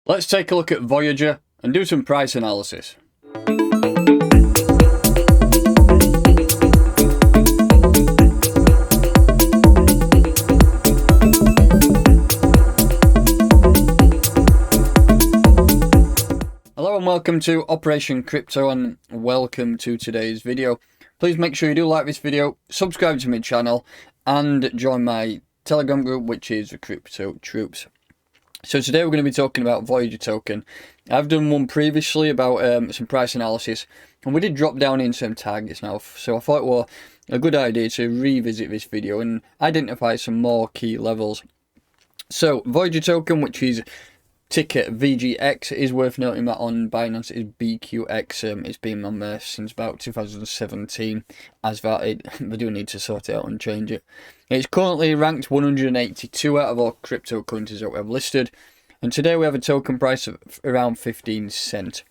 Let's take a look at Voyager and do some price analysis. Hello and welcome to Operation Crypto and welcome to today's video. Please make sure you do like this video, subscribe to my channel and join my Telegram group, which is the Crypto Troops. So today we're going to be talking about Voyager token. I've done one previously about some price analysis and we did drop down in some targets now, so I thought it was a good idea to revisit this video and identify some more key levels. So Voyager token, which is ticker VGX, is worth noting that on Binance is BQX. It's been on there since about 2017, as that they do need to sort it out and change it. It's currently ranked 182 out of all cryptocurrencies that we have listed, and today we have a token price of around 15 cents.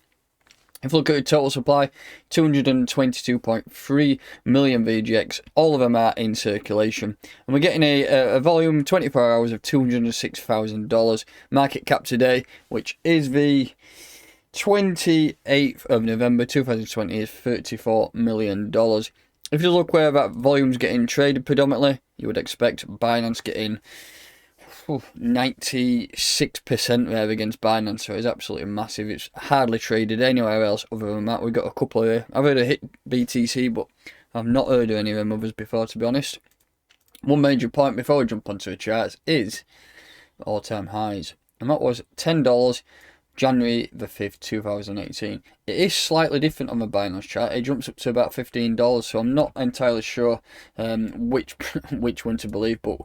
If we look at the total supply, 222.3 million VGX, all of them are in circulation. And we're getting a volume, 24 hours of $206,000. Market cap today, which is the 28th of November 2020, is $34 million. If you look where that volume's getting traded predominantly, you would expect Binance getting 96% there against Binance, so it's absolutely massive. It's hardly traded anywhere else other than that. We've got a couple of, I've heard of hit BTC, but I've not heard of any of them others before, to be honest. One major point before we jump onto the charts is all-time highs, and that was $10 January the 5th 2018. It is slightly different on the Binance chart. It jumps up to about $15, so I'm not entirely sure which one to believe, but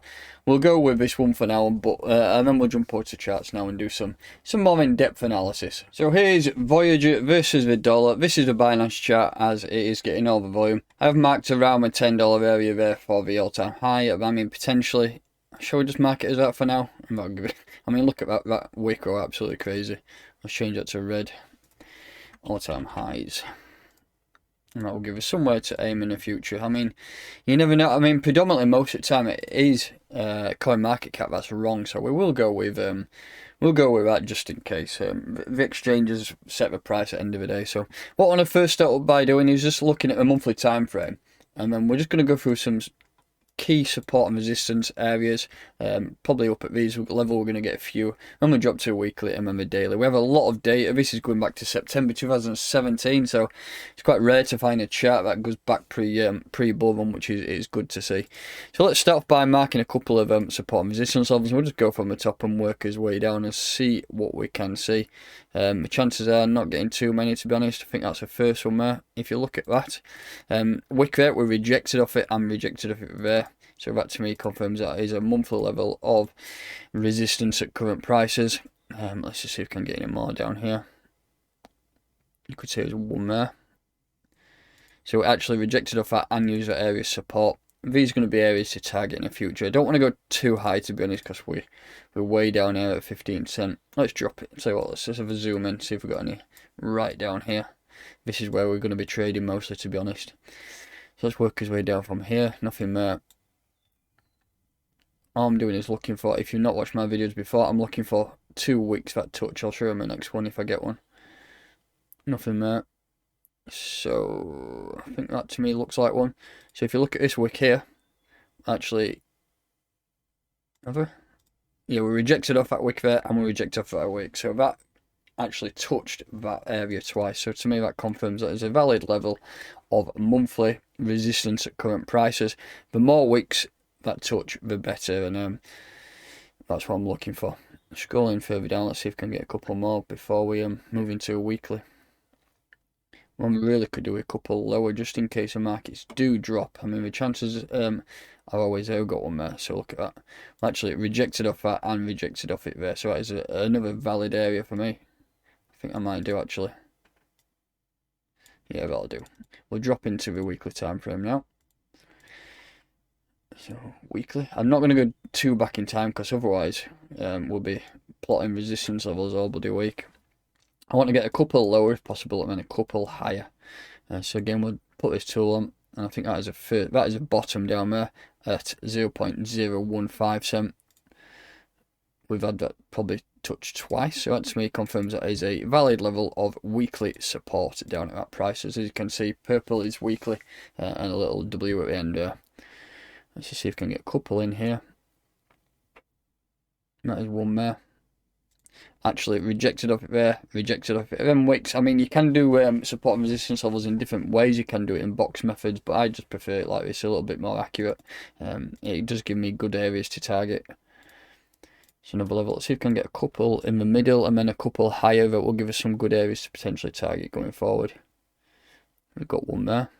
we'll go with this one for now. And then we'll jump over to charts now and do some more in-depth analysis. So here's Voyager versus the dollar. This is the Binance chart as it is getting all the volume. I've marked around the $10 area there for the all-time high. I mean, potentially, shall we just mark it as that for now? I mean, look at that wick, oh, absolutely crazy. Let's change that to red. All-time highs. And that will give us somewhere to aim in the future. I mean, you never know. I mean, predominantly most of the time it is coin market cap that's wrong. So we will go with that just in case. The exchanges set the price at the end of the day. So what I want to first start by doing is just looking at a monthly time frame, and then we're just going to go through some key support and resistance areas. Probably up at these level we're going to get a few, and we drop to a weekly and then the daily. We have a lot of data. This is going back to September 2017, so it's quite rare to find a chart that goes back pre-bull run, which is good to see. So let's start off by marking a couple of support and resistance levels. We'll just go from the top and work our way down and see what we can see. The chances are not getting too many, to be honest. I think that's the first one there. If you look at that, wick there, we rejected off it and rejected off it there. So that to me confirms that is a monthly level of resistance at current prices. Let's just see if we can get any more down here. You could say there's one there. So we actually rejected off that and used that area of support. These are going to be areas to target in the future. I don't want to go too high, to be honest, because we're way down here at 15 cents. Let's drop it. So what, let's just have a zoom in, see if we've got any right down here. This is where we're going to be trading mostly, to be honest. So let's work his way down from here. Nothing there. All I'm doing is looking for, if you've not watched my videos before, I'm looking for 2 weeks that touch. I'll show you my next one if I get one. Nothing there. So I think that to me looks like one. So if you look at this wick here, actually, yeah, we rejected off that wick there and we rejected off that wick. So that actually touched that area twice. So to me that confirms that there's a valid level of monthly resistance at current prices. The more wicks that touch, the better, and that's what I'm looking for. Scrolling further down, let's see if we can get a couple more before we move into a weekly. One we really could do a couple lower just in case the markets do drop. I mean, the chances are always there. We've got one there, so look at that. Actually, it rejected off that and rejected off it there, so that is another valid area for me. I think I might do actually. Yeah, that'll do. We'll drop into the weekly time frame now. So weekly, I'm not going to go too back in time because otherwise we'll be plotting resistance levels all bloody week. I want to get a couple lower if possible and then a couple higher. So again, we'll put this tool on, and I think that is a bottom down there at 0.015 cent. We've had that probably touched twice, so that to me confirms that is a valid level of weekly support down at that price. As you can see, purple is weekly and a little W at the end there. Let's just see if we can get a couple in here. That is one there. Actually, rejected off it there, rejected off it. Then wicks, I mean, you can do support and resistance levels in different ways. You can do it in box methods, but I just prefer it like this, a little bit more accurate. It does give me good areas to target. So another level. Let's see if we can get a couple in the middle and then a couple higher that will give us some good areas to potentially target going forward. We've got one there.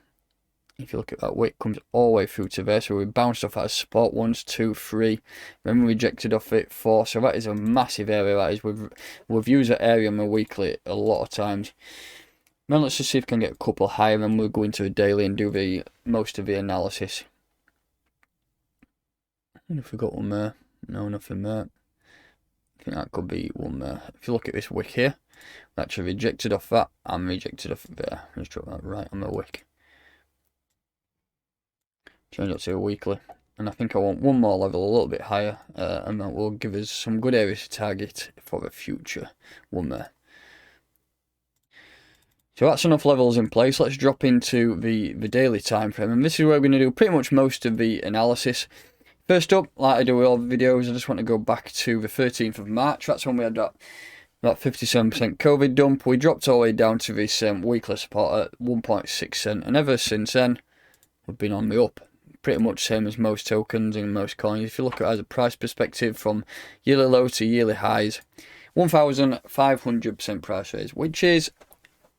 If you look at that, wick comes all the way through to there. So we bounced off at support 1, 2, 3. Then we rejected off it 4. So that is a massive area. That is. We've used that area on my weekly a lot of times. Then let's just see if we can get a couple higher, and we'll go into a daily and do the most of the analysis. And if we got one there, no, nothing there. I think that could be one there. If you look at this wick here, we actually rejected off that and rejected off there. Let's drop that right on the wick. Change that to a weekly, and I think I want one more level a little bit higher, and that will give us some good areas to target for the future. One there. So that's enough levels in place. Let's drop into the daily time frame, and this is where we're going to do pretty much most of the analysis. First up, like I do with all the videos, I just want to go back to the 13th of March. That's when we had that 57% COVID dump. We dropped all the way down to this weekly support at 1.6 cent, and ever since then, we've been on the up. Pretty much same as most tokens and most coins. If you look at it as a price perspective from yearly low to yearly highs, 1,500% price raise, which is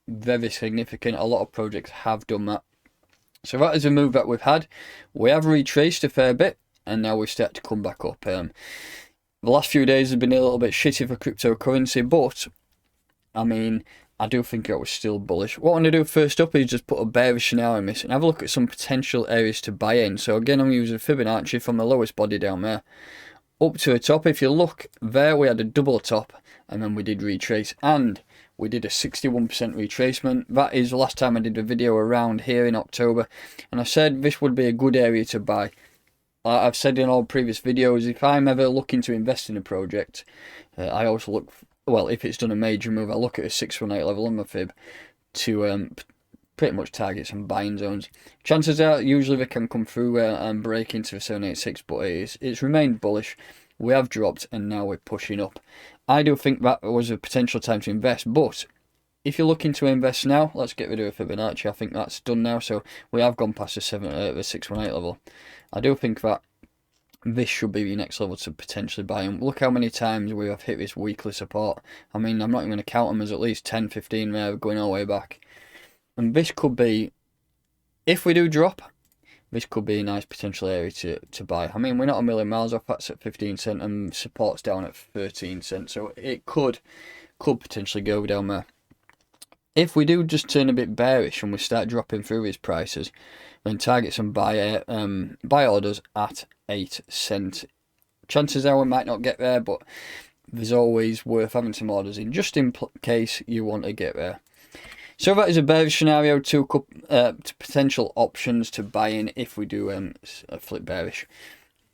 very significant. A lot of projects have done that. So that is a move that we've had. We have retraced a fair bit, and now we start to come back up. The last few days have been a little bit shitty for cryptocurrency, but I mean, I do think it was still bullish. What I want to do first up is just put a bearish scenario in this and have a look at some potential areas to buy in. So again, I'm using Fibonacci from the lowest body down there up to the top. If you look there, we had a double top, and then we did retrace, and we did a 61% retracement. That is the last time I did a video around here in October, and I said this would be a good area to buy. I've said in all previous videos, if I'm ever looking to invest in a project, I also look, well, if it's done a major move, I look at a 618 level on my fib to pretty much target some buying zones. Chances are usually they can come through and break into the 786, but it's remained bullish. We have dropped, and now we're pushing up. I do think that was a potential time to invest, but if you're looking to invest now, let's get rid of Fibonacci. I think that's done now, so we have gone past the 618 level. I do think that this should be the next level to potentially buy. And look how many times we have hit this weekly support. I mean, I'm not even going to count them as at least 10, 15 there, going all the way back. And this could be, if we do drop, this could be a nice potential area to buy. I mean, we're not a million miles off. That's at 15 cent, and support's down at 13 cent. So it could potentially go down there. If we do just turn a bit bearish and we start dropping through these prices, then target some buy orders at 8 cent. Chances are we might not get there, but there's always worth having some orders in, just in case you want to get there. So that is a bearish scenario to potential options to buy in if we do flip bearish.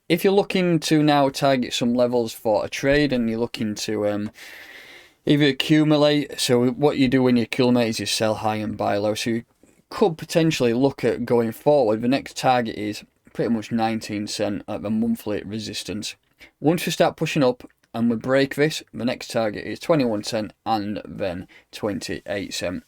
If you're looking to now target some levels for a trade, and you're looking to either accumulate, so what you do when you accumulate is you sell high and buy low. So you could potentially look at going forward. The next target is pretty much 19 cent at the monthly resistance. Once we start pushing up and we break this, the next target is 21 cent and then 28 cent.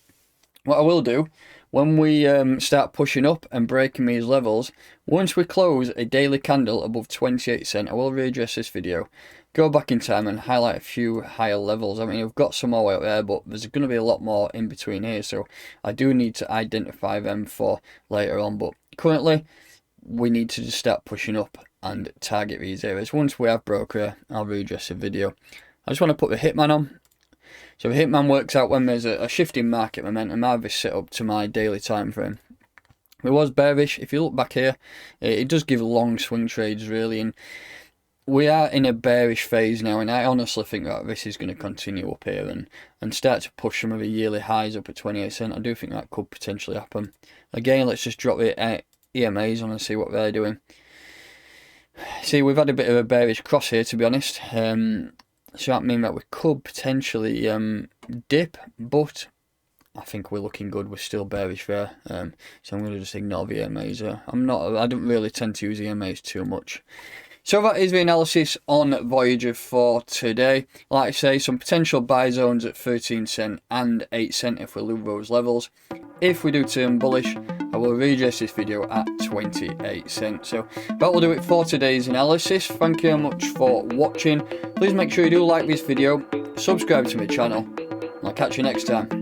What I will do, when we start pushing up and breaking these levels, once we close a daily candle above 28 cent, I will readdress this video, go back in time and highlight a few higher levels. I mean, we've got some all the way up there, but there's going to be a lot more in between here, so I do need to identify them for later on. But currently, we need to just start pushing up and target these areas. Once we have broker, I'll readdress the video. I just want to put the Hitman on. So the Hitman works out when there's a shifting market momentum. I have this set up to my daily time frame. It was bearish. If you look back here, it does give long swing trades really, and we are in a bearish phase now, and I honestly think that this is going to continue up here and start to push some of the yearly highs up at 28 cent. I do think that could potentially happen. Again, let's just drop the EMAs on and see what they're doing. See, we've had a bit of a bearish cross here, to be honest. So that means that we could potentially dip, but I think we're looking good. We're still bearish there, so I'm going to just ignore the EMAs. I don't really tend to use EMAs too much. So that is the analysis on Voyager for today. Like I say, some potential buy zones at 13 cent and 8 cent if we lose those levels. If we do turn bullish, I will readjust this video at 28 cents. So that will do it for today's analysis. Thank you very much for watching. Please make sure you do like this video, subscribe to my channel, and I'll catch you next time.